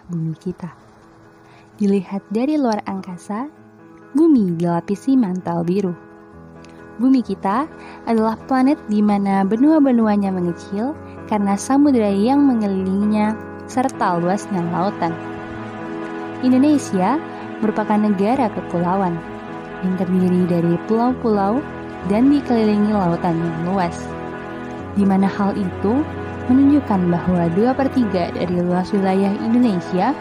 bumi kita. Dilihat dari luar angkasa, bumi dilapisi mantel biru. Bumi kita adalah planet di mana benua-benuanya mengecil karena samudera yang mengelilinginya serta luasnya lautan. Indonesia merupakan negara kepulauan yang terdiri dari pulau-pulau dan dikelilingi lautan yang luas, di mana hal itu menunjukkan bahwa 2/3 dari luas wilayah Indonesia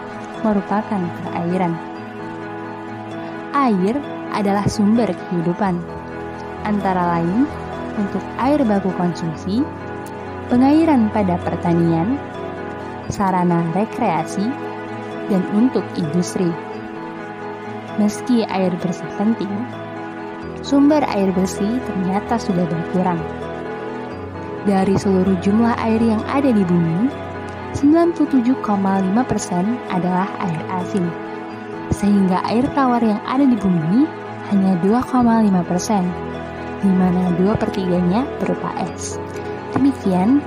merupakan perairan. Air adalah sumber kehidupan, antara lain untuk air baku konsumsi, pengairan pada pertanian, sarana rekreasi, dan untuk industri. Meski air bersih penting, sumber air bersih ternyata sudah berkurang. Dari seluruh jumlah air yang ada di bumi, 97,5% adalah air asin, sehingga air tawar yang ada di bumi hanya 2,5%, di mana 2/3-nya berupa es. Demikian,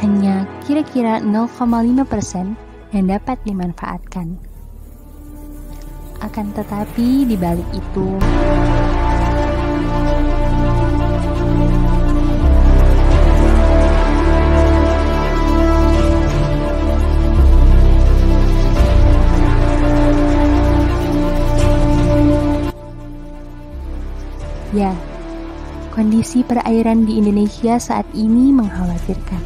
hanya kira-kira 0,5% yang dapat dimanfaatkan. Akan tetapi di balik itu, ya, kondisi perairan di Indonesia saat ini mengkhawatirkan.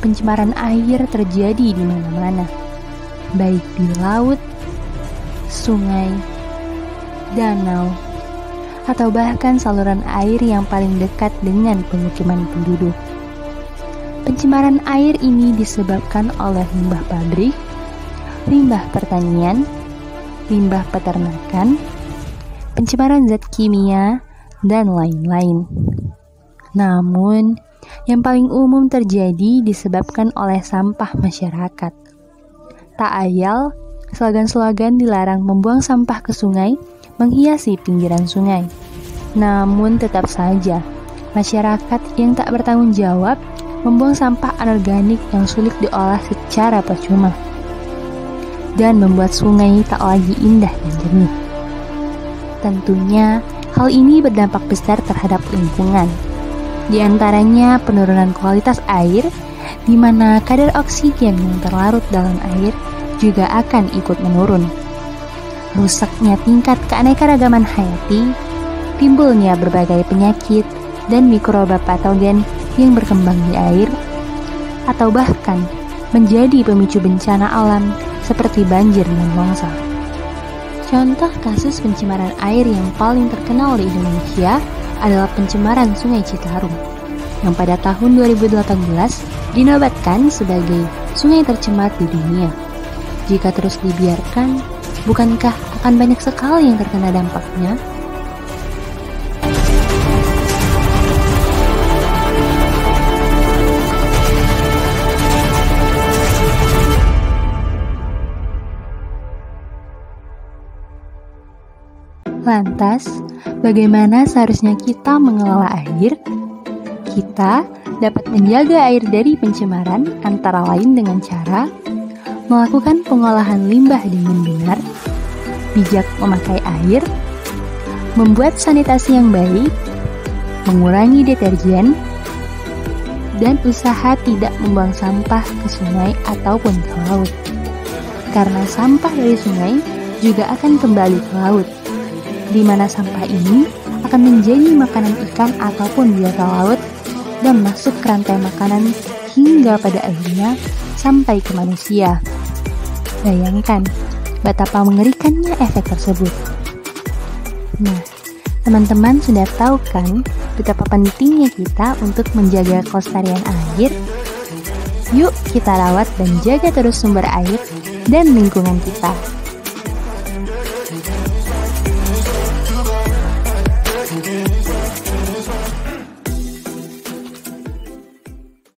Pencemaran air terjadi di mana-mana, baik di laut, sungai, danau, atau bahkan saluran air yang paling dekat dengan pemukiman penduduk. Pencemaran air ini disebabkan oleh limbah pabrik, limbah pertanian, limbah peternakan, pencemaran zat kimia, dan lain-lain. Namun, yang paling umum terjadi disebabkan oleh sampah masyarakat. Tak ayal, slogan-slogan dilarang membuang sampah ke sungai menghiasi pinggiran sungai. Namun tetap saja, masyarakat yang tak bertanggung jawab membuang sampah anorganik yang sulit diolah secara percuma dan membuat sungai tak lagi indah dan jernih. Tentunya, hal ini berdampak besar terhadap lingkungan. Di antaranya penurunan kualitas air, di mana kadar oksigen yang terlarut dalam air juga akan ikut menurun. Rusaknya tingkat keanekaragaman hayati, timbulnya berbagai penyakit dan mikroba patogen yang berkembang di air, atau bahkan menjadi pemicu bencana alam seperti banjir dan longsor. Contoh kasus pencemaran air yang paling terkenal di Indonesia adalah pencemaran Sungai Citarum, yang pada tahun 2018 dinobatkan sebagai sungai tercemar di dunia. Jika terus dibiarkan, bukankah akan banyak sekali yang terkena dampaknya? Lantas, bagaimana seharusnya kita mengelola air? Kita dapat menjaga air dari pencemaran antara lain dengan cara melakukan pengolahan limbah dengan benar, bijak memakai air, membuat sanitasi yang baik, mengurangi deterjen, dan usaha tidak membuang sampah ke sungai ataupun ke laut. Karena sampah dari sungai juga akan kembali ke laut, di mana sampah ini akan menjadi makanan ikan ataupun biota laut dan masuk ke rantai makanan hingga pada akhirnya sampai ke manusia. Bayangkan betapa mengerikannya efek tersebut. Nah, teman-teman sudah tahu kan betapa pentingnya kita untuk menjaga kelestarian air? Yuk kita rawat dan jaga terus sumber air dan lingkungan kita.